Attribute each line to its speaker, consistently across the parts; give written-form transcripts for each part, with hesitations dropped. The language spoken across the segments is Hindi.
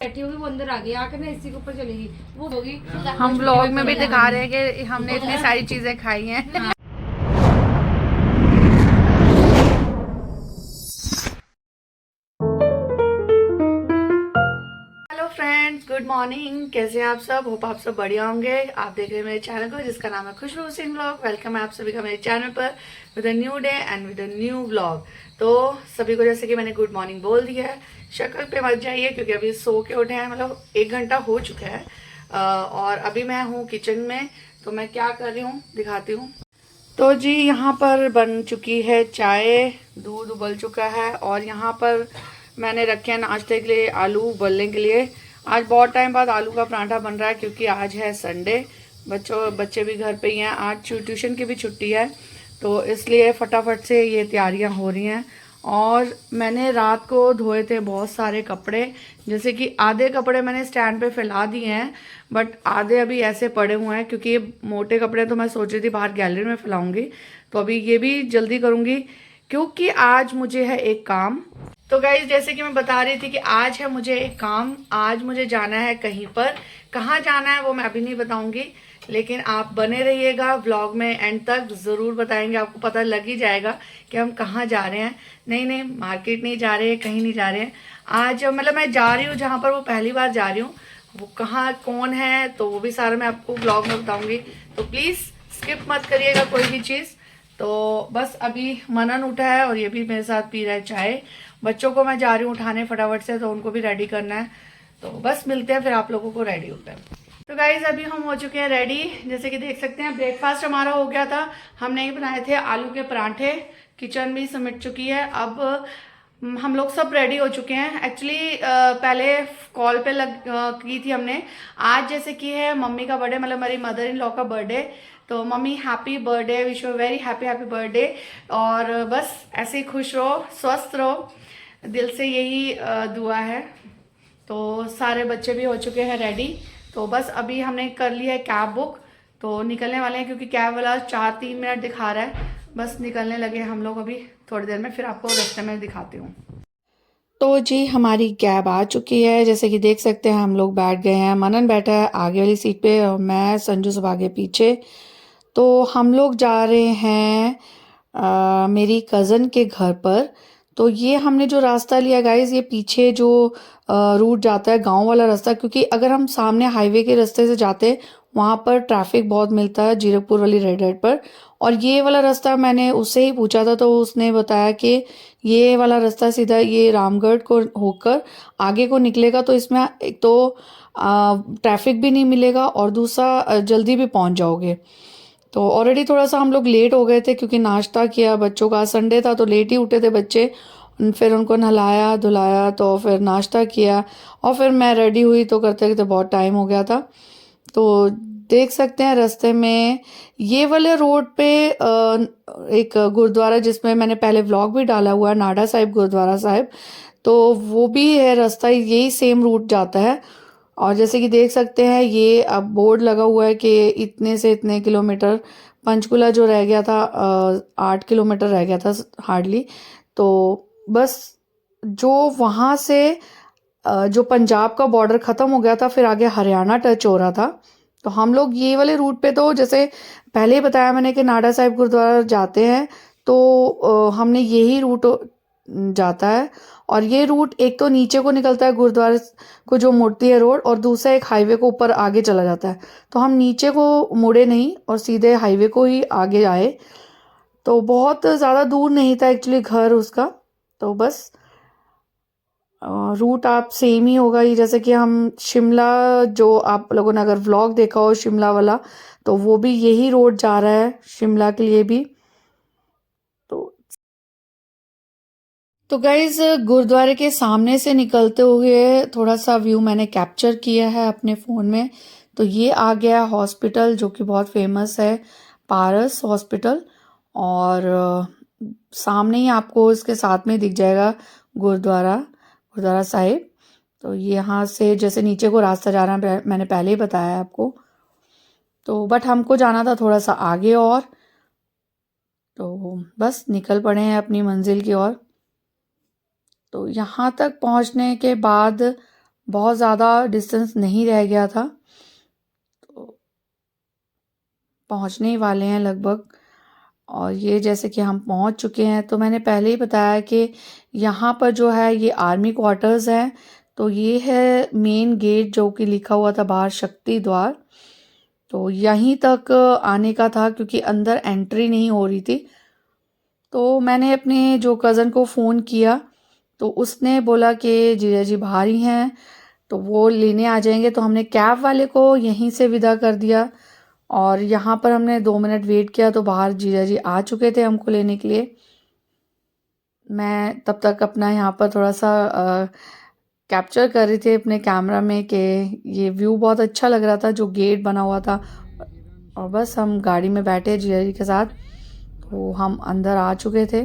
Speaker 1: बैठी होगी, वो अंदर आ गई, आकर ना इसी के ऊपर चलेगी, वो होगी।
Speaker 2: हम व्लॉग में भी दिखा रहे हैं कि हमने इतनी सारी चीजें खाई हैं। Hello friends, good morning. कैसे हैं आप सब? होप आप सब बढ़िया होंगे। आप देख रहे हैं मेरे चैनल को जिसका नाम है खुशबू सिंह व्लॉग। वेलकम है आप सभी का मेरे चैनल पर with a new day and with a new vlog. तो सभी को जैसे कि मैंने गुड मॉर्निंग बोल दिया है, शक्ल पे मत जाइए क्योंकि अभी सो के उठे हैं, मतलब 1 घंटा हो चुका है। और अभी मैं हूँ किचन में, तो मैं क्या कर रही हूँ दिखाती हूँ। तो जी यहाँ पर बन चुकी है चाय, दूध उबल चुका है और यहाँ पर मैंने रखे हैं नाश्ते के लिए आलू उबलने के लिए। आज बहुत टाइम बाद आलू का पराठा बन रहा है क्योंकि आज है संडे। बच्चे भी घर पे ही हैं, आज ट्यूशन की भी छुट्टी है, तो इसलिए फटाफट से ये तैयारियां हो रही हैं। और मैंने रात को धोए थे बहुत सारे कपड़े, जैसे कि आधे कपड़े मैंने स्टैंड पे फैला दिए हैं, बट आधे अभी ऐसे पड़े हुए हैं क्योंकि ये मोटे कपड़े तो मैं सोच रही थी बाहर गैलरी में फैलाऊंगी, तो अभी ये भी जल्दी करूंगी क्योंकि आज मुझे है एक काम। तो गाइज जैसे कि मैं बता रही थी कि आज है मुझे एक काम, आज मुझे जाना है कहीं पर। कहाँ जाना है वो मैं अभी नहीं बताऊंगी, लेकिन आप बने रहिएगा व्लॉग में, एंड तक ज़रूर बताएंगे, आपको पता लग ही जाएगा कि हम कहाँ जा रहे हैं। नहीं नहीं, मार्केट नहीं जा रहे हैं, कहीं नहीं जा रहे हैं। आज मतलब मैं जा रही हूँ जहाँ पर वो पहली बार जा रही हूँ, वो कहाँ कौन है तो वो भी सारा मैं आपको व्लॉग में बताऊंगी, तो प्लीज़ स्किप मत करिएगा कोई भी चीज़। तो बस अभी मनन उठा है और ये भी मेरे साथ पी रहा है चाय। बच्चों को मैं जा रही हूँ उठाने फटाफट से, तो उनको भी रेडी करना है। तो बस मिलते हैं फिर आप लोगों को रेडी होते हैं। तो गाइज अभी हम हो चुके हैं रेडी, जैसे कि देख सकते हैं ब्रेकफास्ट हमारा हो गया था। हमने ये बनाए थे आलू के पराठे, किचन भी समेट चुकी है। अब हम लोग सब रेडी हो चुके हैं। एक्चुअली पहले कॉल पे की थी हमने। आज जैसे कि है मम्मी का बर्थडे, मतलब मेरी मदर इन लॉ का बर्थडे, तो mummy happy birthday, wish you very happy happy birthday. और बस ऐसे ही खुश रहो, स्वस्थ रहो, दिल से यही दुआ है। तो सारे बच्चे भी हो चुके हैं रेडी, तो बस अभी हमने कर लिया है कैब बुक, तो निकलने वाले हैं क्योंकि कैब वाला 4-3 मिनट दिखा रहा है। बस निकलने लगे हम लोग अभी थोड़ी देर में, फिर आपको रास्ते में दिखाती हूँ। तो जी हमारी कैब आ चुकी है, जैसे कि देख सकते हैं हम लोग बैठ गए हैं। मनन बैठा है आगे वाली सीट पे और मैं संजू सब आगे पीछे। तो हम लोग जा रहे हैं मेरी कज़न के घर पर। तो ये हमने जो रास्ता लिया गाइज, ये पीछे जो रूट जाता है गांव वाला रास्ता, क्योंकि अगर हम सामने हाईवे के रास्ते से जाते वहाँ पर ट्रैफिक बहुत मिलता है जीरकपुर वाली रेड लाइट पर। और ये वाला रास्ता मैंने उससे ही पूछा था, तो उसने बताया कि ये वाला रास्ता सीधा ये रामगढ़ को होकर आगे को निकलेगा, तो इसमें एक तो ट्रैफिक भी नहीं मिलेगा और दूसरा जल्दी भी पहुंच जाओगे। तो ऑलरेडी थोड़ा सा हम लोग लेट हो गए थे क्योंकि नाश्ता किया, बच्चों का संडे था तो लेट ही उठे थे बच्चे। फिर उनको नहलाया धुलाया, तो फिर नाश्ता किया और फिर मैं रेडी हुई, तो करते करते बहुत टाइम हो गया था। तो देख सकते हैं रास्ते में ये वाले रोड पे एक गुरुद्वारा, जिसमें मैंने पहले व्लॉग भी डाला हुआ है, नाडा साहिब गुरुद्वारा साहिब, तो वो भी है रास्ता, यही सेम रूट जाता है। और जैसे कि देख सकते हैं ये अब बोर्ड लगा हुआ है कि इतने से इतने किलोमीटर, पंचकुला जो रह गया था 8 किलोमीटर रह गया था हार्डली। तो बस जो वहाँ से जो पंजाब का बॉर्डर ख़त्म हो गया था, फिर आगे हरियाणा टच हो रहा था। तो हम लोग ये वाले रूट पे, तो जैसे पहले ही बताया मैंने कि नाडा साहिब गुरुद्वारा जाते हैं, तो हमने यही रूट जाता है। और ये रूट एक तो नीचे को निकलता है गुरुद्वारे को जो मुड़ती है रोड, और दूसरा एक हाईवे को ऊपर आगे चला जाता है। तो हम नीचे को मुड़े नहीं और सीधे हाईवे को ही आगे आए, तो बहुत ज़्यादा दूर नहीं था एक्चुअली घर उसका। तो बस रूट आप सेम ही होगा ही, जैसे कि हम शिमला, जो आप लोगों ने अगर व्लॉग देखा हो शिमला वाला, तो वो भी यही रोड जा रहा है शिमला के लिए भी। तो गाइज गुरुद्वारे के सामने से निकलते हुए थोड़ा सा व्यू मैंने कैप्चर किया है अपने फ़ोन में। तो ये आ गया हॉस्पिटल जो कि बहुत फेमस है, पारस हॉस्पिटल। और सामने ही आपको इसके साथ में दिख जाएगा गुरुद्वारा, गुरुद्वारा साहिब। तो यहाँ से जैसे नीचे को रास्ता जा रहा है, मैंने पहले ही बताया आपको। तो बट हमको जाना था थोड़ा सा आगे और, तो बस निकल पड़े हैं अपनी मंजिल की ओर। तो यहाँ तक पहुँचने के बाद बहुत ज़्यादा डिस्टेंस नहीं रह गया था, तो पहुंचने ही वाले हैं लगभग। और ये जैसे कि हम पहुंच चुके हैं, तो मैंने पहले ही बताया कि यहाँ पर जो है ये आर्मी क्वार्टर्स हैं। तो ये है मेन गेट जो कि लिखा हुआ था बाहर शक्ति द्वार, तो यहीं तक आने का था क्योंकि अंदर एंट्री नहीं हो रही थी। तो मैंने अपने जो कज़न को फ़ोन किया, तो उसने बोला कि जीजा जी बाहर ही हैं, तो वो लेने आ जाएंगे। तो हमने कैब वाले को यहीं से विदा कर दिया और यहाँ पर हमने 2 मिनट वेट किया, तो बाहर जीजा जी आ चुके थे हमको लेने के लिए। मैं तब तक अपना यहाँ पर थोड़ा सा कैप्चर कर रही थी अपने कैमरा में कि ये व्यू बहुत अच्छा लग रहा था जो गेट बना हुआ था। और बस हम गाड़ी में बैठे जीजा जी के साथ, तो हम अंदर आ चुके थे।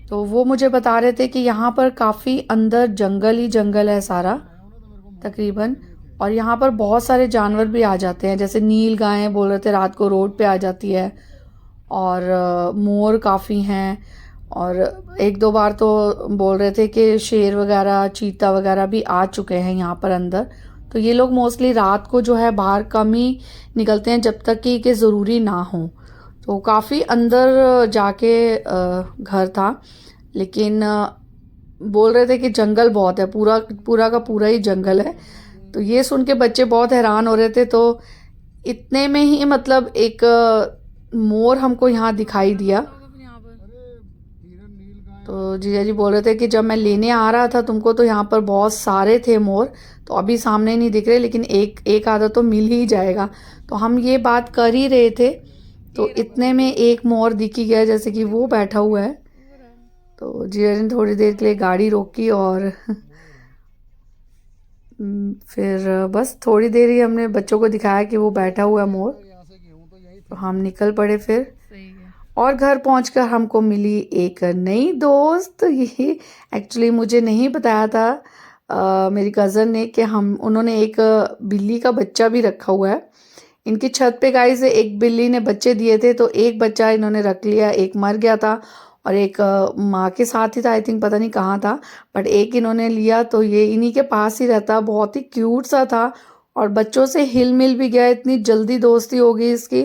Speaker 2: तो वो मुझे बता रहे थे कि यहाँ पर काफ़ी अंदर जंगल ही जंगल है सारा तकरीबन, और यहाँ पर बहुत सारे जानवर भी आ जाते हैं, जैसे नील गाय बोल रहे थे रात को रोड पे आ जाती है, और मोर काफ़ी हैं, और 1-2 बार तो बोल रहे थे कि शेर वगैरह चीता वगैरह भी आ चुके हैं यहाँ पर अंदर। तो ये लोग मोस्टली रात को जो है बाहर कम ही निकलते हैं जब तक कि ज़रूरी ना हो। तो काफ़ी अंदर जाके घर था, लेकिन बोल रहे थे कि जंगल बहुत है, पूरा पूरा का पूरा ही जंगल है। तो ये सुन के बच्चे बहुत हैरान हो रहे थे। तो इतने में ही मतलब एक मोर हमको यहाँ दिखाई दिया। तो जीजा जी बोल रहे थे कि जब मैं लेने आ रहा था तुमको तो यहाँ पर बहुत सारे थे मोर, तो अभी सामने नहीं दिख रहे, लेकिन एक आधा तो मिल ही जाएगा। तो हम ये बात कर ही रहे थे, तो इतने में एक मोर दिख ही गया, जैसे कि वो बैठा हुआ है। तो जीजा जी ने थोड़ी देर के लिए गाड़ी रोकी और फिर बस थोड़ी देर ही हमने बच्चों को दिखाया कि वो बैठा हुआ है मोर, तो हम निकल पड़े फिर। और घर पहुंचकर हमको मिली एक नई दोस्त। ये एक्चुअली मुझे नहीं बताया था मेरी कज़न ने कि उन्होंने एक बिल्ली का बच्चा भी रखा हुआ है। इनकी छत पे गाइस एक बिल्ली ने बच्चे दिए थे, तो एक बच्चा इन्होंने रख लिया, एक मर गया था और एक माँ के साथ ही था, आई थिंक पता नहीं कहाँ था, बट एक इन्होंने लिया। तो ये इन्हीं के पास ही रहता, बहुत ही क्यूट सा था और बच्चों से हिल मिल भी गया। इतनी जल्दी दोस्ती हो गई इसकी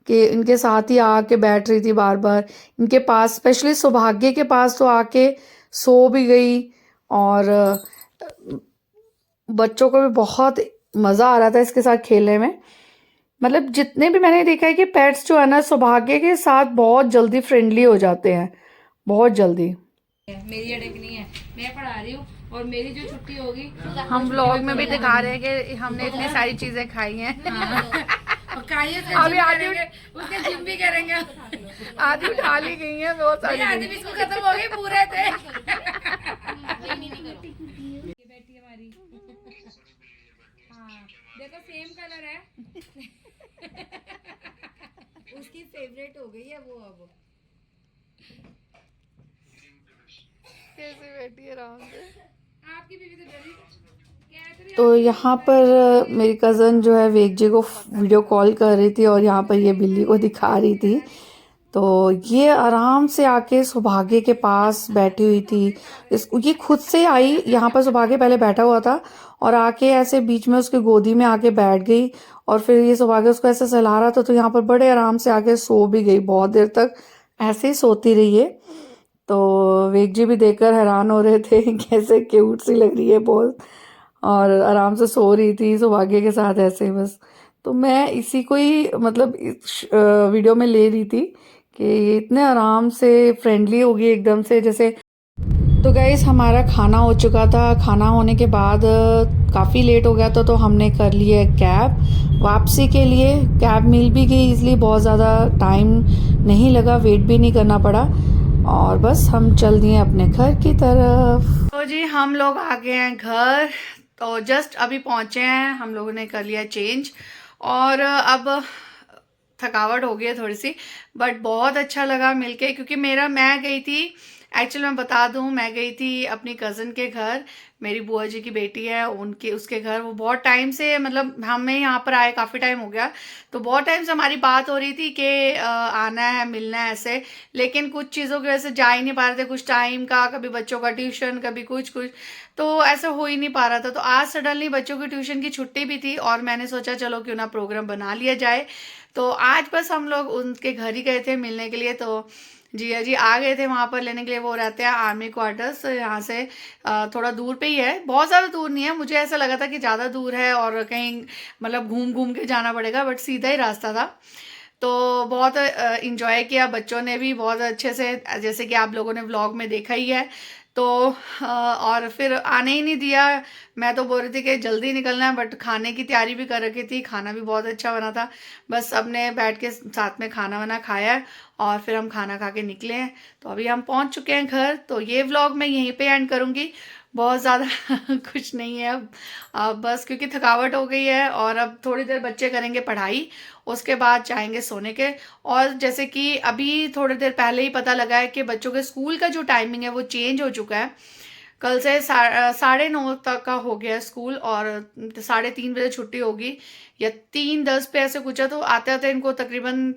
Speaker 2: कि इनके साथ ही आके बैठ रही थी बार बार इनके पास, स्पेशली सौभाग्य के पास तो आके सो भी गई। और बच्चों को भी बहुत मज़ा आ रहा था इसके साथ खेलने में। मतलब जितने भी मैंने देखा है कि पेट्स जो है ना सौभाग्य के साथ बहुत जल्दी फ्रेंडली हो जाते हैं, बहुत जल्दी।
Speaker 1: मेरी अड़क नहीं है, मैं पढ़ा रही हूँ और मेरी जो छुट्टी होगी।
Speaker 2: हम व्लॉग में भी दिखा रहे हैं कि हमने इतनी सारी चीजें खाई हैं।
Speaker 1: अभी आधी उसके जिम भी करेंगे,
Speaker 2: आधी उठा ली गई हैं, बहुत सारी
Speaker 1: आधी बिस्कुट खत्म हो गए पूरे थे। बेटी हमारी, हाँ देखो सेम कलर है। उसकी फेवरेट हो गई है वो अब।
Speaker 2: कैसे बैठी है आराम से।
Speaker 1: आपकी बीवी तो डरी।
Speaker 2: तो यहाँ पर मेरी कज़न जो है वेगजे को वीडियो कॉल कर रही थी और यहाँ पर ये बिल्ली को दिखा रही थी। तो ये आराम से आके सौभाग्य के पास बैठी हुई थी। ये खुद से आई, यहाँ पर सौभाग्य पहले बैठा हुआ था और आके ऐसे बीच में उसके गोदी में आके बैठ गई और फिर ये सौभाग्य उसको ऐसे सहला रहा था, तो यहाँ पर बड़े आराम से आके सो भी गई। बहुत देर तक ऐसे ही सोती रही है। तो वेगजी भी देखकर हैरान हो रहे थे कैसे क्यूट सी लग रही है बहुत, और आराम से सो रही थी सौभाग्य के साथ ऐसे बस। तो मैं इसी को ही मतलब इस वीडियो में ले रही थी कि ये इतने आराम से फ्रेंडली होगी एकदम से जैसे। तो गाइस हमारा खाना हो चुका था, खाना होने के बाद काफ़ी लेट हो गया था, तो हमने कर लिया कैब वापसी के लिए। कैब मिल भी गई, इसलिए बहुत ज़्यादा टाइम नहीं लगा, वेट भी नहीं करना पड़ा और बस हम चल दिए अपने घर की तरफ। तो जी हम लोग आ गए हैं घर, तो जस्ट अभी पहुँचे हैं। हम लोगों ने कर लिया चेंज और अब थकावट हो गई है थोड़ी सी, बट बहुत अच्छा लगा मिलके, क्योंकि मैं गई थी एक्चुअली मैं बता दूं, मैं गई थी अपनी कज़न के घर, मेरी बुआ जी की बेटी है उनके, उसके घर। वो बहुत टाइम से, मतलब हमें यहाँ पर आए काफ़ी टाइम हो गया, तो बहुत टाइम से हमारी बात हो रही थी कि आना है, मिलना है ऐसे, लेकिन कुछ चीज़ों की वजह से जा ही नहीं पा रहे थे। कुछ टाइम का, कभी बच्चों का ट्यूशन, कभी कुछ कुछ, तो ऐसा हो ही नहीं पा रहा था। तो आज सडनली बच्चों की ट्यूशन की छुट्टी भी थी और मैंने सोचा चलो क्यों ना प्रोग्राम बना लिया जाए। तो आज बस हम लोग उनके घर ही गए थे मिलने के लिए। तो जिया जी आ गए थे वहाँ पर लेने के लिए। वो रहते हैं आर्मी क्वार्टर्स, यहाँ से थोड़ा दूर पे ही है, बहुत ज़्यादा दूर नहीं है। मुझे ऐसा लगा था कि ज़्यादा दूर है और कहीं मतलब घूम घूम के जाना पड़ेगा, बट सीधा ही रास्ता था। तो बहुत इंजॉय किया बच्चों ने भी बहुत अच्छे से, जैसे कि आप लोगों ने व्लॉग में देखा ही है। तो और फिर आने ही नहीं दिया। मैं तो बोल रही थी कि जल्दी निकलना है, बट खाने की तैयारी भी कर रखी थी, खाना भी बहुत अच्छा बना था। बस सबने बैठ के साथ में खाना वाना खाया है और फिर हम खाना खा के निकले हैं। तो अभी हम पहुंच चुके हैं घर। तो ये व्लॉग मैं यहीं पे एंड करूँगी, बहुत ज़्यादा कुछ नहीं है अब बस क्योंकि थकावट हो गई है और अब थोड़ी देर बच्चे करेंगे पढ़ाई, उसके बाद जाएंगे सोने के। और जैसे कि अभी थोड़ी देर पहले ही पता लगा है कि बच्चों के स्कूल का जो टाइमिंग है वो चेंज हो चुका है। कल से 9:30 तक का हो गया है स्कूल और 3:30 बजे छुट्टी होगी, या 3:10 पे ऐसे कुछ है। तो आते आते इनको तकरीबन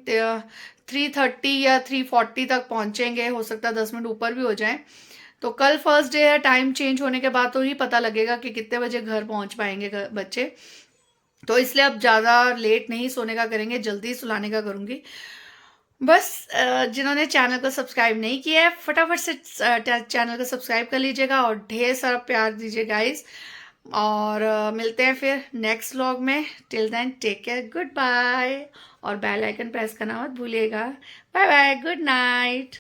Speaker 2: 3:30 या 3:40 तक पहुंचेंगे, हो सकता है 10 मिनट ऊपर भी हो जाए। तो कल फर्स्ट डे है, टाइम चेंज होने के बाद तो ही पता लगेगा कि कितने बजे घर पहुंच पाएंगे बच्चे। तो इसलिए अब ज़्यादा लेट नहीं सोने का करेंगे, जल्दी सुलाने का करूँगी। बस जिन्होंने चैनल को सब्सक्राइब नहीं किया है फटाफट से चैनल को सब्सक्राइब कर लीजिएगा और ढेर सारा प्यार दीजिए गाइस। और मिलते हैं फिर नेक्स्ट व्लॉग में। Till then take care, good bye, और बेल आइकन प्रेस करना मत भूलिएगा। Bye bye, good night.